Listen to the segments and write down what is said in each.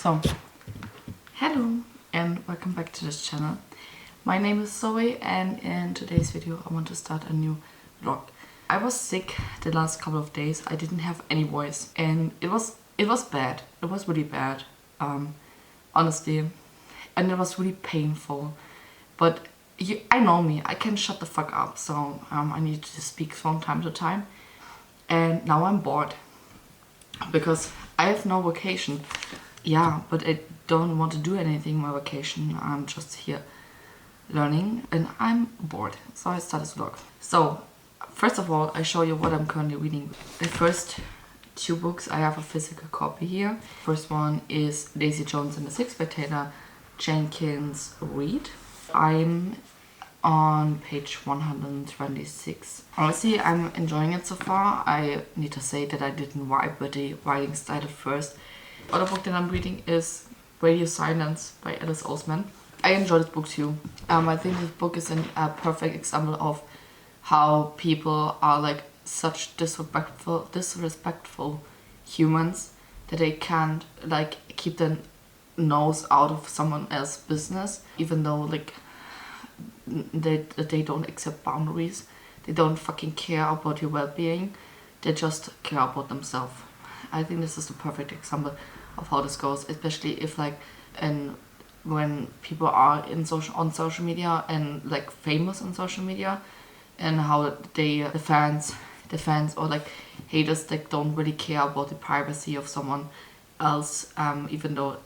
So, hello and welcome back to this channel. My name is Zoe and in today's video I want to start a new vlog. I was sick the last couple of days. I didn't have any voice and it was bad. It was really bad, honestly, and it was really painful. But I know me, I can shut the fuck up, so I need to speak from time to time. And now I'm bored because I have no vacation. Yeah, but I don't want to do anything in my vacation. I'm just here learning and I'm bored, so I start this vlog. So first of all, I show you what I'm currently reading. The first two books, I have a physical copy here. First one is Daisy Jones and the Six by Taylor Jenkins Reid. I'm on page 126. Honestly, I'm enjoying it so far. I need to say that I didn't vibe with the writing style at first. The other book that I'm reading is Radio Silence by Alice Oseman. I enjoyed this book too. I think this book is a perfect example of how people are like such disrespectful humans that they can't like keep their nose out of someone else's business, even though like they don't accept boundaries. They don't fucking care about your well-being. They just care about themselves. I think this is the perfect example of how this goes, especially if like when people are on social media and like famous on social media, and how the fans or like haters like don't really care about the privacy of someone else, even though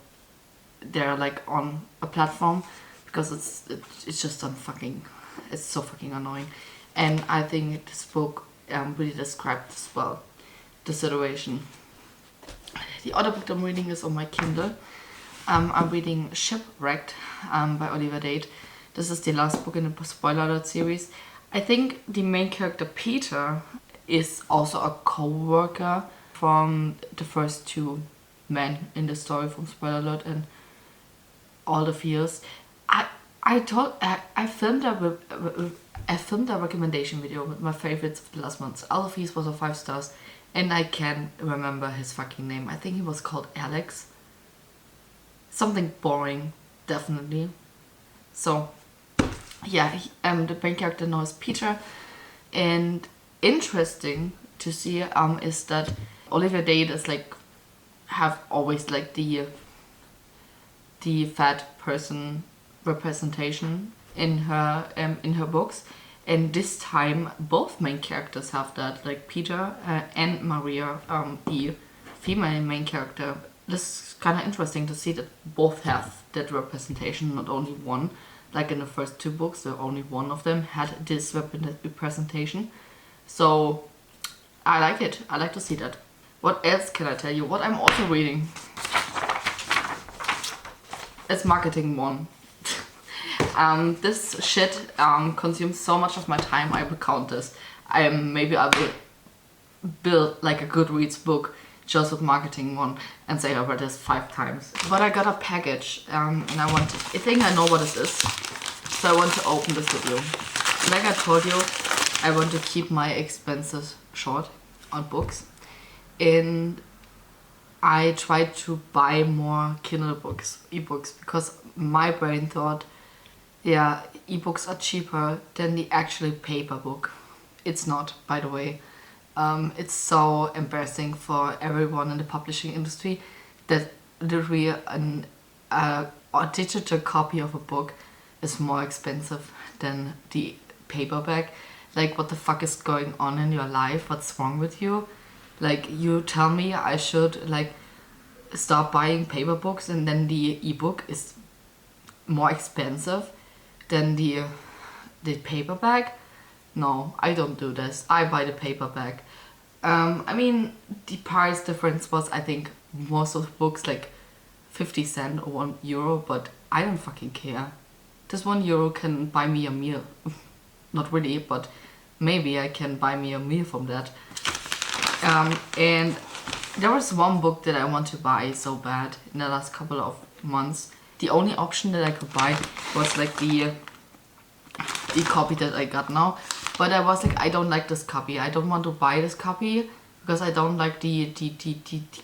they're like on a platform, because it's just it's so fucking annoying. And I think this book really described as well the situation. The other book I'm reading is on my Kindle. I'm reading Shipwrecked by Oliver Dade. This is the last book in the spoiler alert series. I think the main character Peter is also a co-worker from the first two men in the story from spoiler alert and all the fears. I filmed a recommendation video with my favorites of the last months. All of these was a 5 stars, and I can't remember his fucking name. I think he was called Alex. Something boring, definitely. So yeah, the main character now is Peter, and interesting to see is that Olivia Dade is like have always like the fat person representation in her books, and this time both main characters have that, like Peter and Maria, the female main character. This is kind of interesting to see that both have that representation, not only one. Like in the first two books, where only one of them had this representation. So I like it. I like to see that. What else can I tell you? What I'm also reading is Marketing VYEN. This shit consumes so much of my time. I will count this. Maybe I will build like a Goodreads book just with Marketing VYEN and say I read this 5 times. But I got a package and I think I know what it is. So I want to open this with you. Like I told you, I want to keep my expenses short on books. And I tried to buy more Kindle books, ebooks, because my brain thought, yeah, ebooks are cheaper than the actual paper book. It's not, by the way. It's so embarrassing for everyone in the publishing industry that literally a digital copy of a book is more expensive than the paperback. Like, what the fuck is going on in your life? What's wrong with you? Like, you tell me I should like stop buying paper books and then the ebook is more expensive than the paperback? No, I don't do this. I buy the paperback. I mean, the price difference was, I think, most of the books like 50 cents or €1, but I don't fucking care. This €1 can buy me a meal. Not really, but maybe I can buy me a meal from that. And there was one book that I want to buy so bad in the last couple of months. The only option that I could buy was like the copy that I got now. But I was like, I don't like this copy. I don't want to buy this copy because I don't like the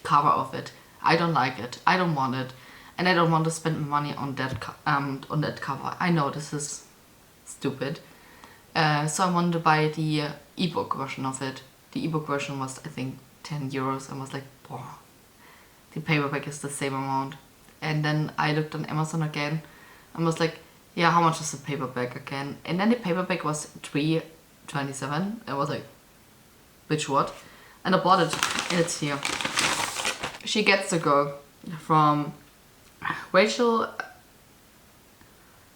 cover of it. I don't like it. I don't want it. And I don't want to spend money on that cover. I know this is stupid. So I wanted to buy the ebook version of it. The ebook version was, I think, 10 euros. I was like, boah, the paperback is the same amount. And then I looked on Amazon again and was like, yeah, how much is the paperback again? And then the paperback was $3.27. I was like, which what? And I bought it, and it's here. She Gets the Girl from Rachel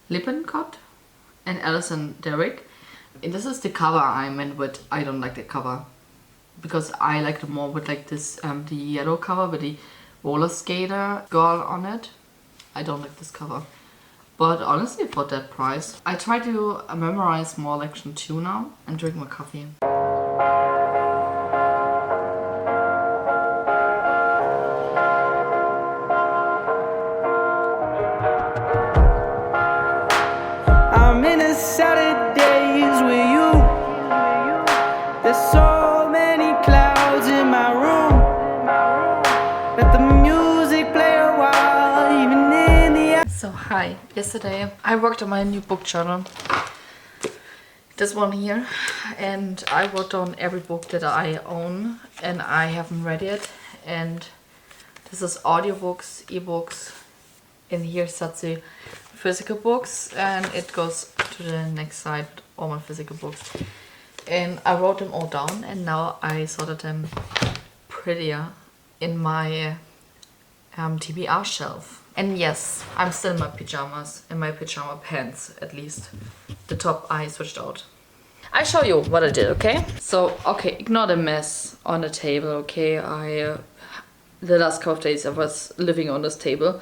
Lippincott and Alison Derrick. And this is the cover I'm in with. I don't like the cover because I like it more with like this the yellow cover with the roller skater girl on it. I don't like this cover. But honestly, for that price, I try to memorize more Lection 2 now and drink more coffee. I'm in a Saturdays with you. There's so many clouds in my room. Let the music play a while, even in the... So hi, yesterday I worked on my new book journal. This one here. And I wrote down every book that I own and I haven't read it. And this is audiobooks, ebooks. And here starts the physical books, and it goes to the next side, all my physical books. And I wrote them all down, and now I sorted them prettier in my TBR shelf. And yes, I'm still in my pajamas, in my pajama pants at least. The top I switched out. I show you what I did, okay? So, okay, ignore the mess on the table, okay? The last couple of days I was living on this table.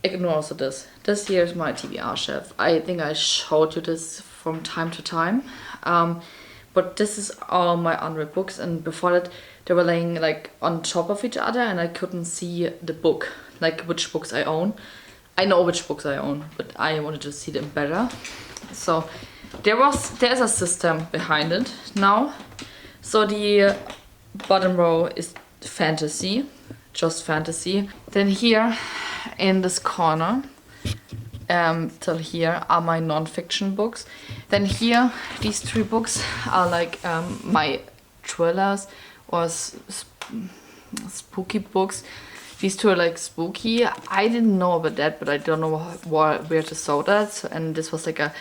Ignore also this. This here is my TBR shelf. I think I showed you this from time to time. But this is all my unread books, and before that they were laying like on top of each other and I couldn't see the book, like which books I own. I know which books I own, but I wanted to see them better. So there's a system behind it now. So the bottom row is fantasy, just fantasy. Then here in this corner till here are my non-fiction books. Then here these three books are like my thrillers or spooky books. These two are like spooky. I didn't know about that, but I don't know where to saw that. And this was like a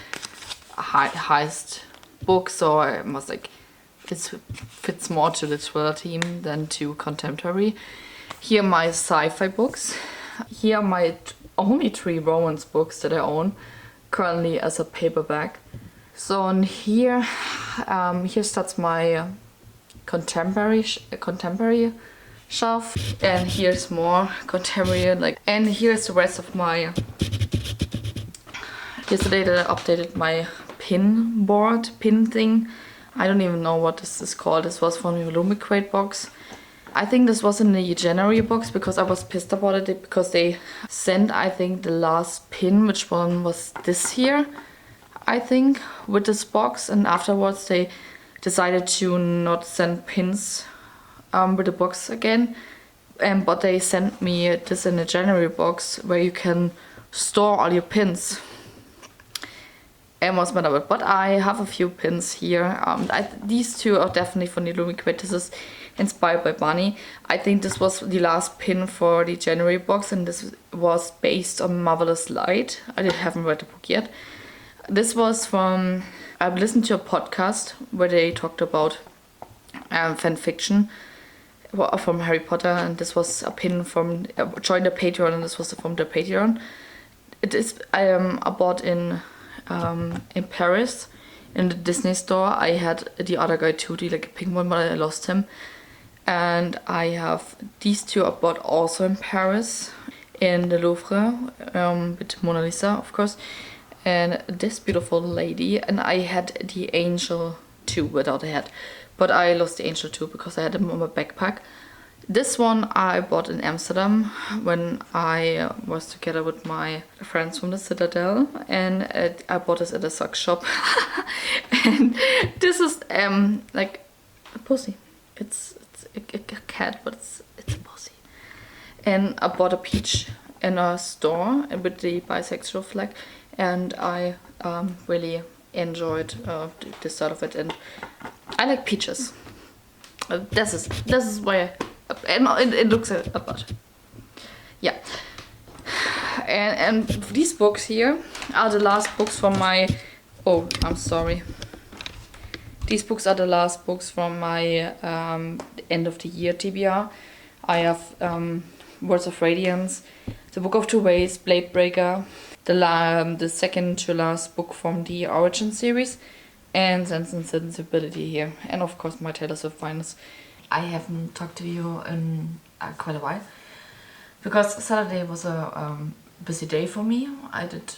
heist book, so I was like, this fits more to the thriller theme than to contemporary. Here are my sci-fi books. Here are my only 3 romance books that I own currently as a paperback. So on here, here starts my contemporary shelf, and here's more contemporary, and here's the rest of my. Yesterday that I updated my pin thing. I don't even know what this is called. This was from the Lumicrate box. I think this was in the January box because I was pissed about it because they sent, I think, the last pin, which one was this here, I think, with this box, and afterwards they decided to not send pins with the box again, but they sent me this in the January box where you can store all your pins. And what's matter with, but I have a few pins here. These two are definitely from the Lumicrate. This is inspired by Bunny. I think this was the last pin for the January box, and this was based on Marvelous Light. I haven't read the book yet. This was from, I've listened to a podcast where they talked about fan fiction from Harry Potter, and this was a pin from, join the Patreon, and this was from the Patreon. It is, I bought in Paris in the Disney store. I had the other guy too, the like pink one, but I lost him. And I have these two I bought also in Paris in the Louvre with Mona Lisa, of course, and this beautiful lady. And I had the angel too without a head, but I lost the angel too because I had them on my backpack. This one I bought in Amsterdam when I was together with my friends from the Citadel, and I bought this at a sock shop. And this is like a pussy. It's a cat, but it's a pussy. and I bought a peach in a store with the bisexual flag, and I really enjoyed the start of it, and I like peaches. This is why it looks a lot. Yeah. And these books here are the last books from my... Oh, I'm sorry. These books are the last books from my end of the year TBR. I have Words of Radiance, The Book of Two Ways, Blade Breaker, the second to last book from the Origin series, and Sense and Sensibility here. And of course my Taylor Swift finals. I haven't talked to you in quite a while, because Saturday was a busy day for me. I did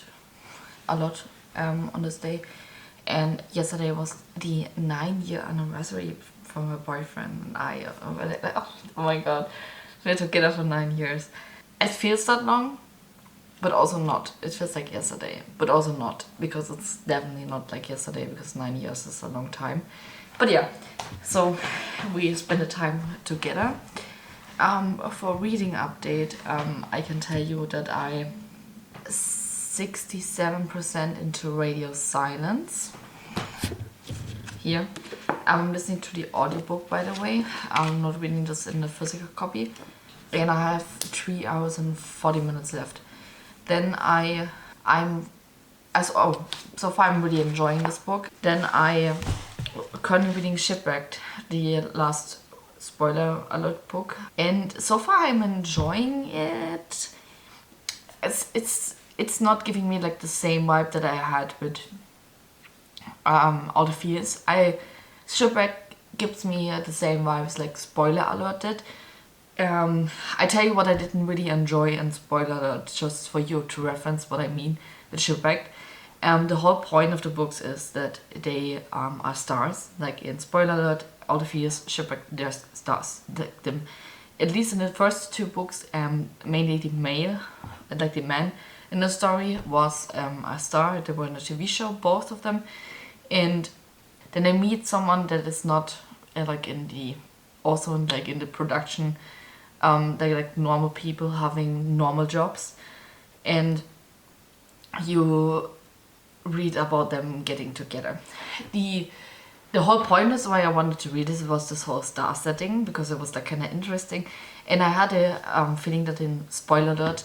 a lot on this day, and yesterday was the 9-year anniversary for my boyfriend and I. Oh my god, we were together for 9 years. It feels that long, but also not. It feels like yesterday, but also not, because it's definitely not like yesterday, because 9 years is a long time. But yeah, so we spent the time together. For reading update, I can tell you that I'm 67% into Radio Silence. Here. I'm listening to the audiobook, by the way. I'm not reading this in the physical copy. And I have 3 hours and 40 minutes left. Then so far I'm really enjoying this book. Then I currently reading Shipwrecked, the last spoiler alert book, and so far I'm enjoying it. It's not giving me like the same vibe that I had with All the Fears. Shipwreck gives me the same vibes like spoiler alert did. I tell you what I didn't really enjoy in spoiler alert, just for you to reference what I mean with Shipwrecked. The whole point of the books is that they are stars, like in spoiler alert, All the Fears, Shipwrecked, they're stars. At least in the first 2 books, mainly the male, like the man in the story was a star. They were in a TV show, both of them, and then they meet someone that is not like in the production. They're like normal people having normal jobs, and you read about them getting together. The whole point is why I wanted to read this was this whole star setting, because it was like kind of interesting, and I had a feeling that in spoiler alert,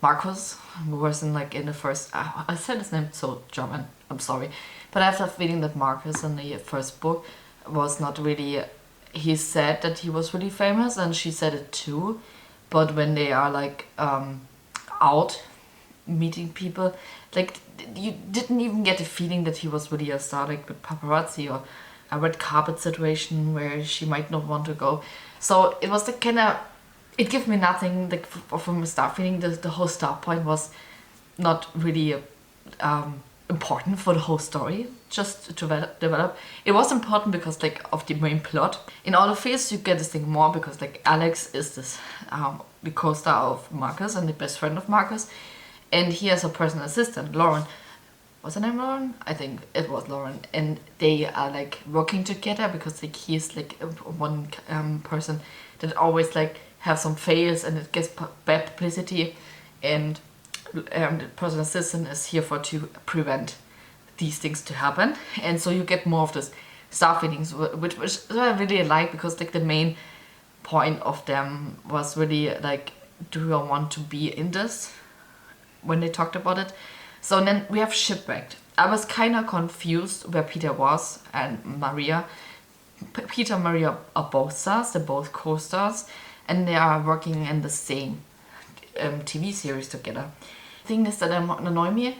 Marcus, who was in the first, I said his name so German, I'm sorry, but I have the feeling that Marcus in the first book was not really. He said that he was really famous, and she said it too, but when they are like out meeting people, like you didn't even get the feeling that he was really a star, like with paparazzi or a red carpet situation where she might not want to go. So it was like kind of, it gave me nothing like from a star feeling. The whole star point was not really important for the whole story, just to develop. It was important because like of the main plot. In All the Fears you get this thing more because like Alex is this the co-star of Marcus and the best friend of Marcus, and he has a personal assistant, Lauren. Was her name Lauren? I think it was Lauren. And they are like working together because like he's like one person that always like have some fails and it gets bad publicity, and the personal assistant is here to prevent these things to happen. And so you get more of this star feelings, which I really like, because like the main point of them was really like, do you want to be in this, when they talked about it. So then we have Shipwrecked. I was kind of confused where Peter was and Maria. Peter and Maria are both stars, they're both co-stars, and they are working in the same TV series together. The thing is that annoy me,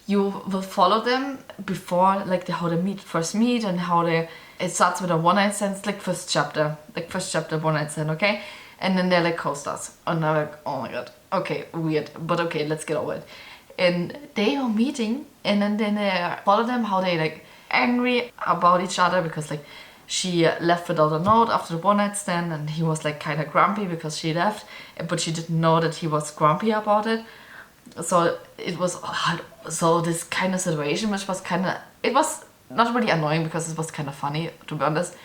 you will follow them before like how they first meet and how it starts with a one-night stand, like first chapter one-night stand, okay? And then they're like co-stars, and I'm like, oh my god, okay, weird, but okay, let's get over it. And they are meeting, and then they follow them how they like angry about each other because like she left without a note after the one-night stand, and he was like kind of grumpy because she left, but she didn't know that he was grumpy about it. So it was this kind of situation, which was it was not really annoying because it was kind of funny, to be honest.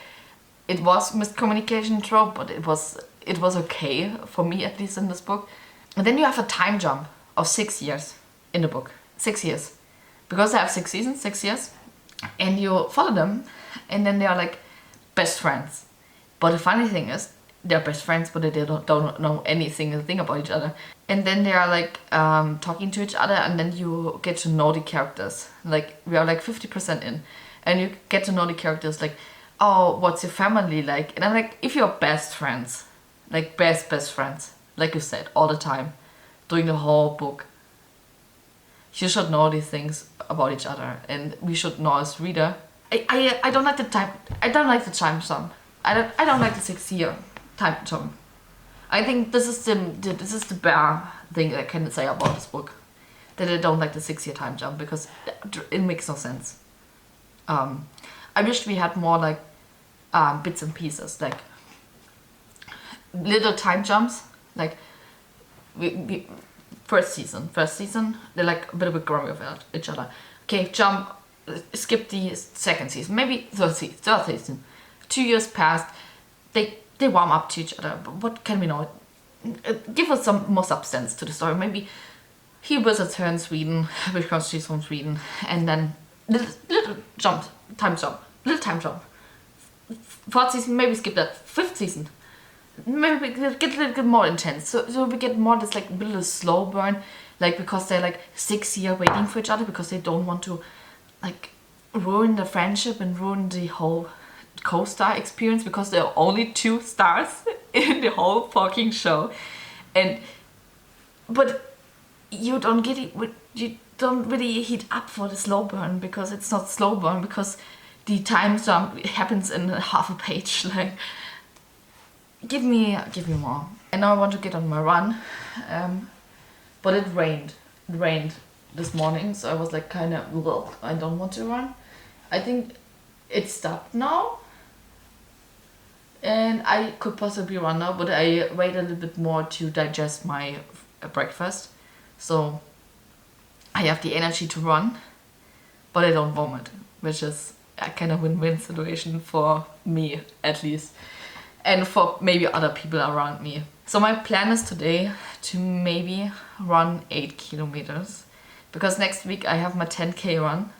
It was miscommunication trope, but it was it was okay, for me at least in this book. And then you have a time jump of 6 years in the book. 6 years. Because they have 6 seasons, 6 years. And you follow them, and then they are like best friends. But the funny thing is, they're best friends, but they don't know any single thing about each other. And then they are like talking to each other, and then you get to know the characters. Like, we are like 50% in. And you get to know the characters, like, oh, what's your family like? And I'm like, if you're best friends, like best friends, like you said, all the time, during the whole book, you should know these things about each other, and we should know as reader. I don't like the time. I don't like the time jump. I don't like the 6 year time jump. I think this is the bare thing I can say about this book, that I don't like the 6 year time jump, because it makes no sense. I wish we had more like bits and pieces, like little time jumps. Like we first season, they're like a bit of a grumpy about each other. Okay, jump, skip the second season, maybe third season. 2 years passed, they warm up to each other. But what can we know? Give us some more substance to the story. Maybe he visits her in Sweden because she's from Sweden, and then little time jump. Fourth season, maybe skip that. Fifth season, maybe get a little bit more intense. So we get more this like little slow burn, like, because they're like 6 years waiting for each other, because they don't want to like ruin the friendship and ruin the whole co-star experience, because there are only 2 stars in the whole fucking show. But you don't get it. You don't really heat up for the slow burn, because it's not slow burn, because the time jump happens in half a page. Like, give me more. And now I want to get on my run, but it rained this morning, so I was like kind of, well, I don't want to run. I think it stopped now, and I could possibly run now, but I wait a little bit more to digest my breakfast, so I have the energy to run, but I don't vomit, which is a kind of win-win situation for me, at least, and for maybe other people around me. So my plan is today to maybe run 8 kilometers, because next week I have my 10k run,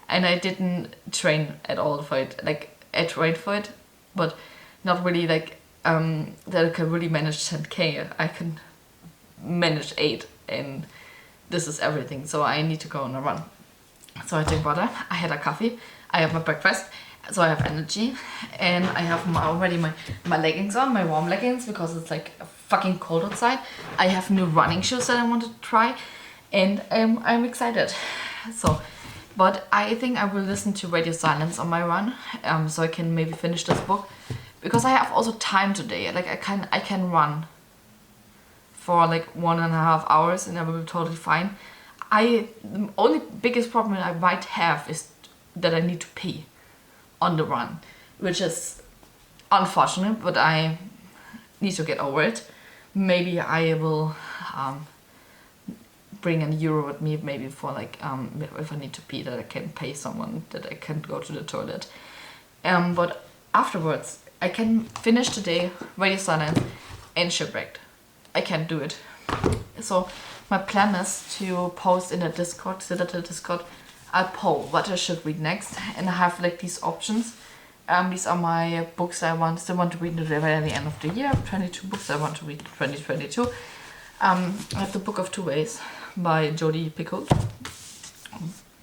and I didn't train at all for it. Like, I trained for it, but not really like that I can really manage 10k. I can manage 8, and this is everything. So I need to go on a run. So I drink water, I had a coffee, I have my breakfast, so I have energy, and I have already my leggings on, my warm leggings, because it's like fucking cold outside. I have new running shoes that I want to try, and I'm excited. So, but I think I will listen to Radio Silence on my run, so I can maybe finish this book, because I have also time today. Like, I can run for like 1.5 hours, and I will be totally fine. The only biggest problem I might have is that I need to pee on the run, which is unfortunate, but I need to get over it. Maybe I will bring an euro with me, maybe for like if I need to pee, that I can pay someone, that I can go to the toilet. But afterwards I can finish today Radio Silence and Shipwrecked. I can do it. So my plan is to post in the Discord, a poll what I should read next, and I have like these options. These are my books I still want to read at the end of the year. 22 books I want to read in 2022. I have The Book of Two Ways by Jodi Picoult,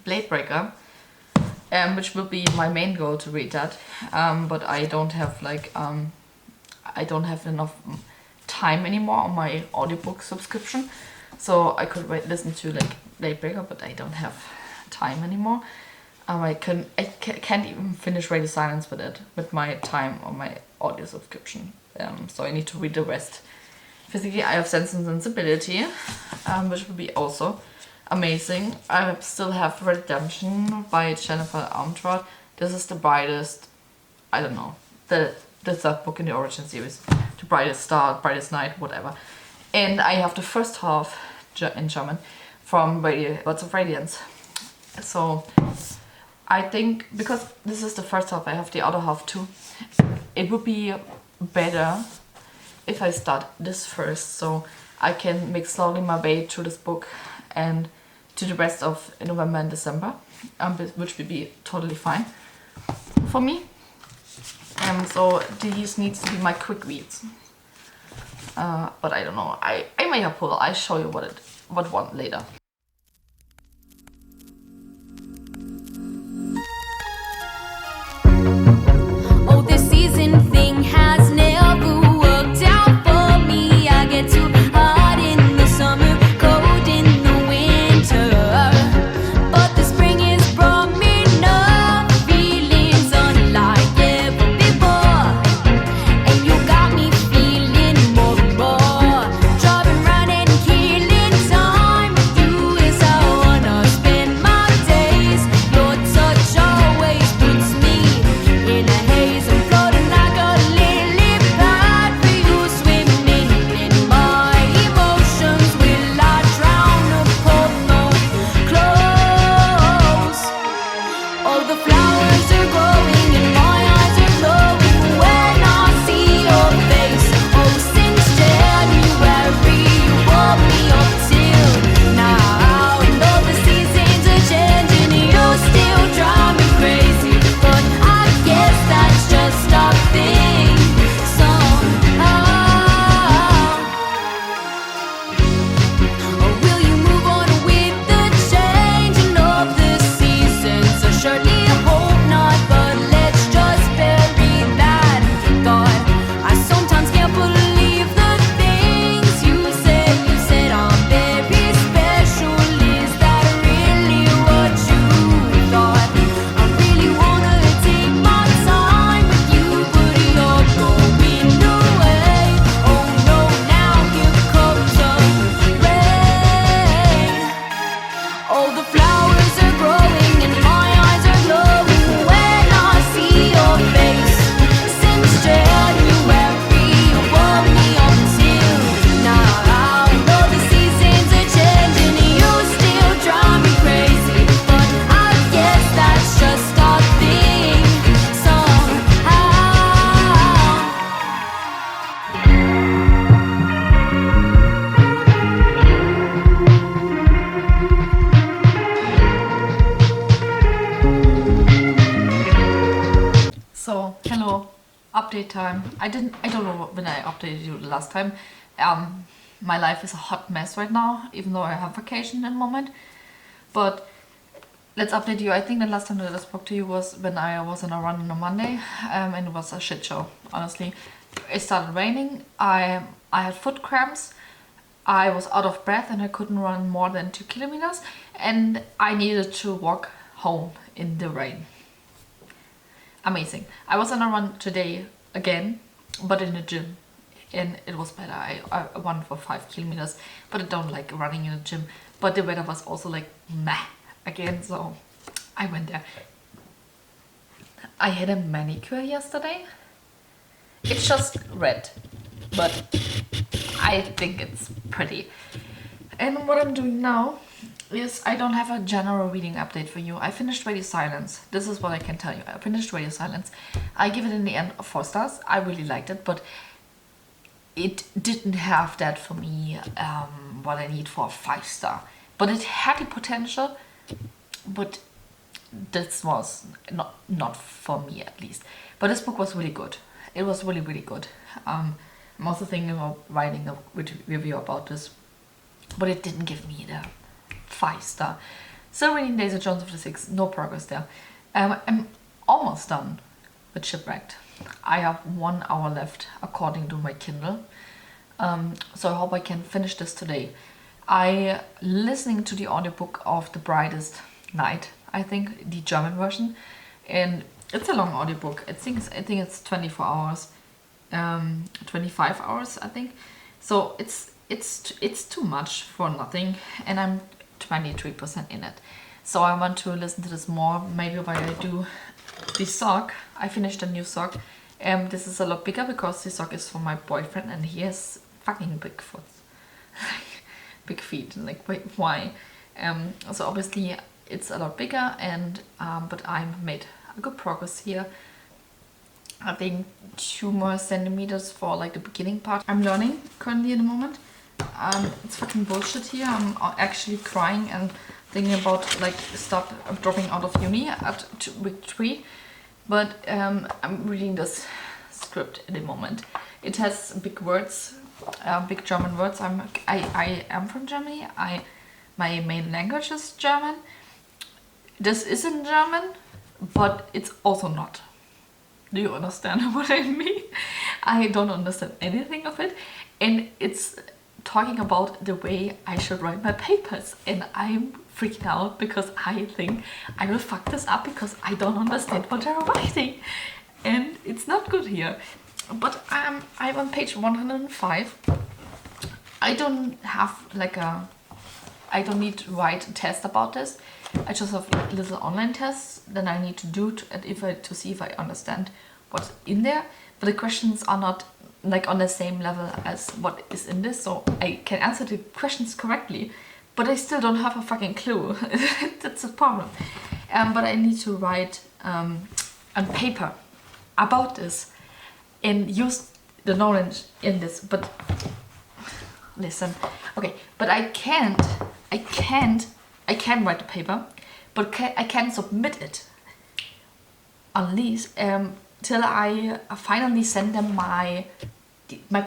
Blade Breaker, which will be my main goal to read that. But I don't have like I don't have enough time anymore on my audiobook subscription, so I could listen to like Blade Breaker, but I don't have time anymore. I can't even finish Radio Silence with my time on my audio subscription. So I need to read the rest. Physically, I have Sense and Sensibility, which will be also amazing. I still have Redemption by Jennifer Armentrout. This is the brightest, I don't know, the third book in the origin series. The Brightest Star, Brightest Night, whatever. And I have the first half in German from Words of Radiance. So I think, because this is the first half, I have the other half too. It would be better if I start this first, so I can make slowly my way through this book and to the rest of November and December, which would be totally fine for me. So these needs to be my quick reads. But I don't know. I may have pull. I'll show you what one later. Oh, this season thing has never worked out for me. I get too hot in the summer, cold in the winter. But the spring has brought me enough feelings unlike ever before. And you got me feeling more and more. Driving round and killing time with you is how I wanna spend my days. Your touch always puts me in a haze. I'm floating like a lily pad for you, swimming in my emotions. Will I drown or pull no close? Oh, the flowers are growing and my eyes are glowing when I see your face. Oh, since January you brought me up till now. And though the seasons are changing, you still drive me crazy. But I guess that's just a thing somehow. Or will you move on with the changing of the seasons? I surely hope not, but let's just bury that thought. I sometimes can't believe the things you say. You said I'm very special. Is that really what you thought? I really wanna take my time with you, but you're going away. Oh no, now here comes the rain. Oh, the flowers are growing and my eyes are glowing when I see your face. Since January, you brought me up till now. I know the seasons are changing, you still drive me crazy. But I guess that's just a thing somehow. So hello, update time. I don't know when I updated you the last time. My life is a hot mess right now, even though I have vacation in the moment. But let's update you. I think the last time that I spoke to you was when I was on a run on a Monday, and it was a shit show, honestly. It started raining, I had foot cramps, I was out of breath and I couldn't run more than 2 kilometers, and I needed to walk home in the rain. Amazing. I was on a run today again, but in the gym, and it was better. I ran for 5 kilometers, but I don't like running in the gym. But the weather was also like meh again, so I went there. I had a manicure yesterday. It's just red, but I think it's pretty. And what I'm doing now is I don't have a general reading update for you. I finished Radio Silence. This is what I can tell you. I finished Radio Silence. I give it in the end 4 stars. I really liked it, but it didn't have that for me, what I need for a 5-star. But it had the potential, but this was not for me, at least. But this book was really good. It was really, really good. I'm also thinking about writing a review about this, but it didn't give me the 5-star. Still reading Daisy Jones of the Six, no progress there. I'm almost done with Shipwrecked. I have 1 hour left according to my Kindle, so I hope I can finish this today. I listening to the audiobook of The Brightest Night, I think, the German version, and it's a long audiobook. I think it's 24 hours, 25 hours, I think. So it's too much for nothing, and I'm 23% in it. So I want to listen to this more. Maybe while I do the sock. I finished a new sock. This is a lot bigger because the sock is for my boyfriend and he has fucking big foot. Big feet. Like, wait, why? So obviously it's a lot bigger, and but I made a good progress here. I think 2 more centimeters for like the beginning part. I'm learning currently at the moment. It's fucking bullshit here. I'm actually crying and thinking about like stop dropping out of uni at week 3. But I'm reading this script at the moment. It has big words, big German words. I am from Germany. My main language is German. This is in German, but it's also not. Do you understand what I mean? I don't understand anything of it, and it's talking about the way I should write my papers, and I'm freaking out because I think I will fuck this up because I don't understand what they're writing, and it's not good here. But I'm on page 105. I don't have like I don't need to write a test about this. I just have little online tests that I need to do to see if I understand what's in there. But the questions are not like on the same level as what is in this, so I can answer the questions correctly, but I still don't have a fucking clue. That's a problem. But I need to write on paper about this and use the knowledge in this. But listen, okay, but I can write the paper, but I can't submit it unless till I finally send them my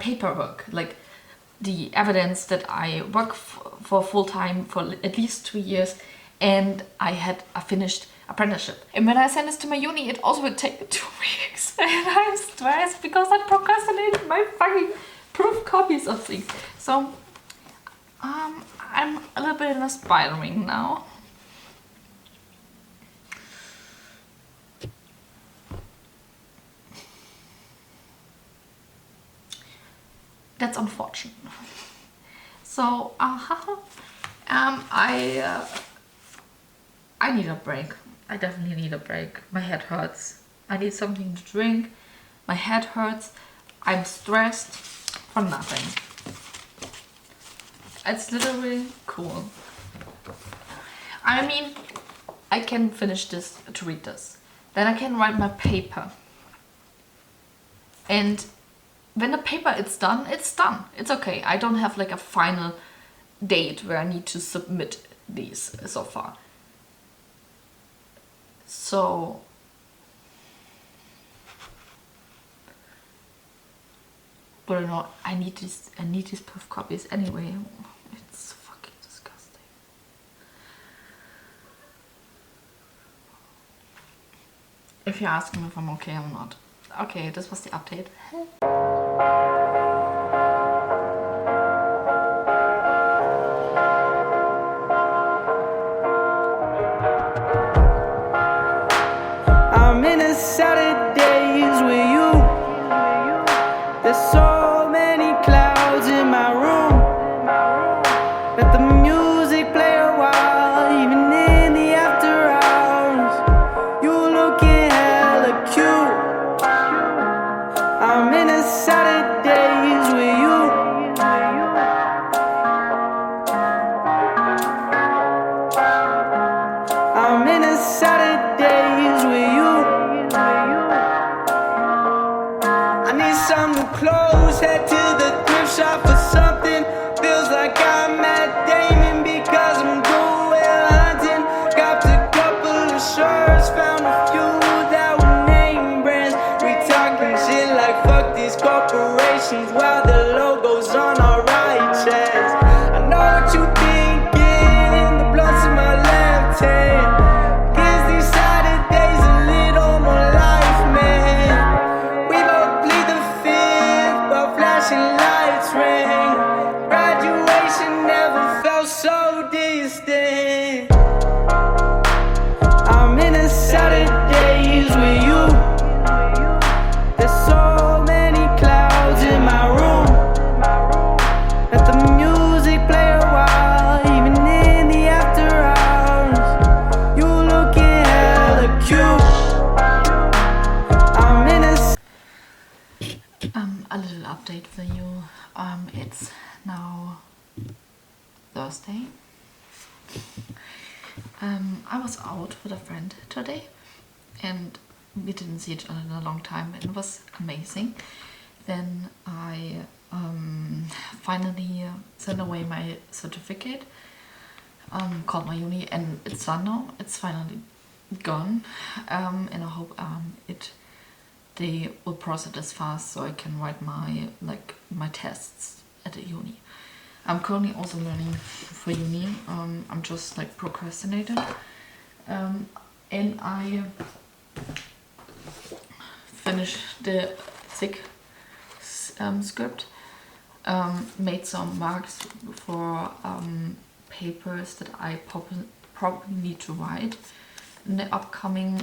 paperwork, like the evidence that I work for full time for at least 2 years, and I had a finished apprenticeship. And when I send this to my uni, it also would take 2 weeks, and I'm stressed because I procrastinated my fucking proof copies of things. So I'm a little bit in a spiral ring now. That's unfortunate. So I need a break. I definitely need a break. My head hurts. I need something to drink. My head hurts. I'm stressed for nothing. It's literally cool. I mean, I can finish this to read this. Then I can write my paper. And when the paper is done, it's done. It's okay. I don't have like a final date where I need to submit these so far. So but no, I need these proof copies anyway. It's fucking disgusting. If you're asking me if I'm okay or not. Okay, this was the update. I'm in a Saturdays with you. There's so many clouds in my room. Let the music play a while, even in the after hours. You looking hella cute. I'm in a Saturdays with you. I'm in a Saturdays with you. I need some new clothes, head to the thrift shop for something. Feels like I'm at Damon because I'm going hunting. Got a couple of shirts, found a few that were name brands. We talking shit like fuck these corporations while the logo's on our right chest. I know what you thinking, the blunts in my left hand. Gives these Saturdays a little more life, man. We both plead the fifth, but flashing lights ring. Graduation never felt so distant. I'm in a Saturdays with you. There's so many clouds in my room. Let the music play a while, even in the after hours. You looking hella cute. I'm in A little update for you. It's now Thursday. I was out with a friend today, and we didn't see each other in a long time, and it was amazing. Then I finally sent away my certificate, called my uni, and it's done now. It's finally gone, and I hope they will process it fast so I can write my tests at the uni. I'm currently also learning for uni. I'm just like procrastinating, and I finished the thick script, made some marks for papers that I probably need to write in the upcoming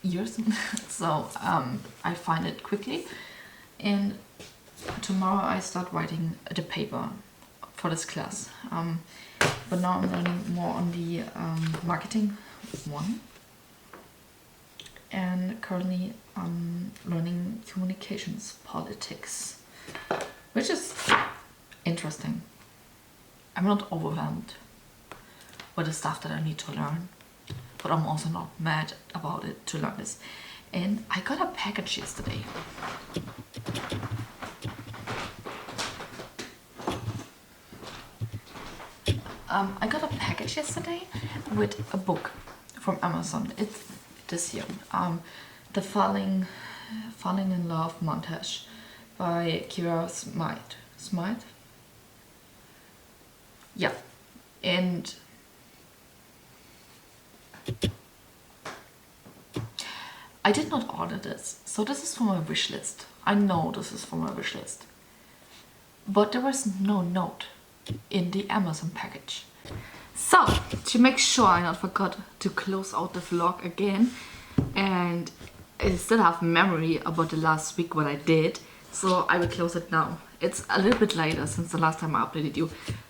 years. So I find it quickly, and tomorrow I start writing the paper for this class. But now I'm learning more on the marketing one, and currently I'm learning communications politics, which is interesting. I'm not overwhelmed with the stuff that I need to learn, but I'm also not mad about it to learn this. And I got a package yesterday. I got a package yesterday with a book from Amazon. It's this here, the Falling in Love montage by Kira Smythe. Yeah, and I did not order this, so this is for my wish list. I know this is for my wish list, but there was no note in the Amazon package. So to make sure I not forgot to close out the vlog again, and I still have memory about the last week what I did, so I will close it now. It's a little bit later since the last time I updated you.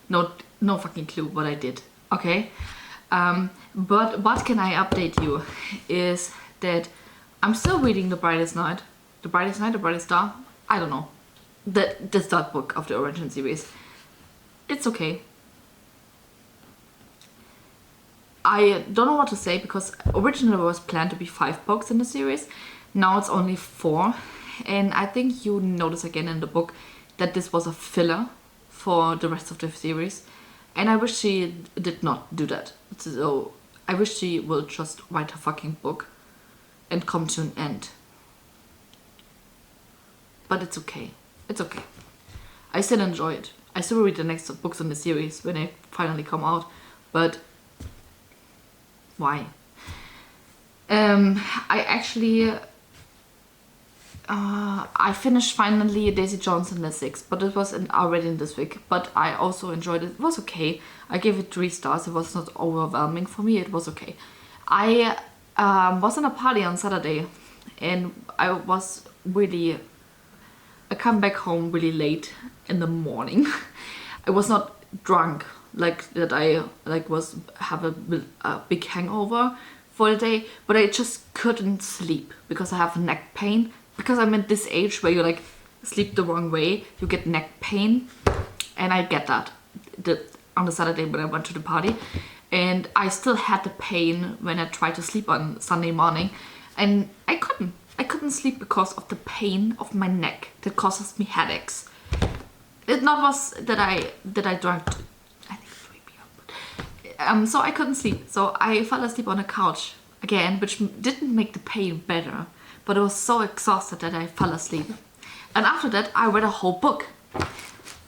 No fucking clue what I did, okay? But what can I update you is that I'm still reading The Brightest Star, I don't know, the start book of the Origin series. It's okay. I don't know what to say, because originally it was planned to be 5 books in the series. Now it's only 4, and I think you notice again in the book that this was a filler for the rest of the series, and I wish she did not do that. So I wish she will just write her fucking book and come to an end. But it's okay. It's okay. I still enjoy it. I still read the next books in the series when they finally come out, but why? I actually I finished finally Daisy Jones and the Six, but it was already in this week. But I also enjoyed it. It was okay. I gave it 3 stars. It was not overwhelming for me. It was okay. I was in a party on Saturday, and I come back home really late in the morning. I was not drunk like that. I have a big hangover for the day, but I just couldn't sleep because I have neck pain. Because I'm at this age where you like sleep the wrong way, you get neck pain, and I get that on the Saturday when I went to the party, and I still had the pain when I tried to sleep on Sunday morning, and I couldn't sleep because of the pain of my neck that causes me headaches. It not was that I drank, I think 3 beer, so I couldn't sleep. So I fell asleep on a couch again, which didn't make the pain better, but I was so exhausted that I fell asleep. And after that, I read a whole book.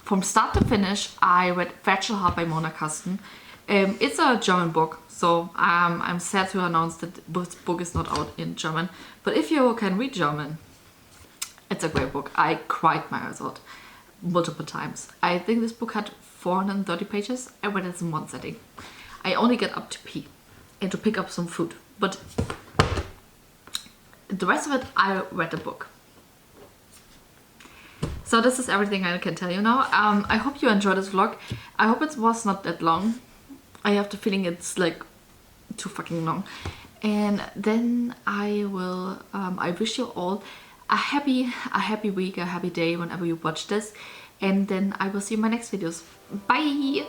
From start to finish, I read Wretchelhaar by Mona Kasten. It's a German book, so I'm sad to announce that this book is not out in German. But if you can read German, it's a great book. I cried my eyes out multiple times. I think this book had 430 pages. I read it in one setting. I only get up to pee and to pick up some food, but the rest of it, I read the book. So this is everything I can tell you now. I hope you enjoyed this vlog. I hope it was not that long. I have the feeling it's like too fucking long. And then I will, I wish you all a happy week, a happy day whenever you watch this. And then I will see you in my next videos. Bye!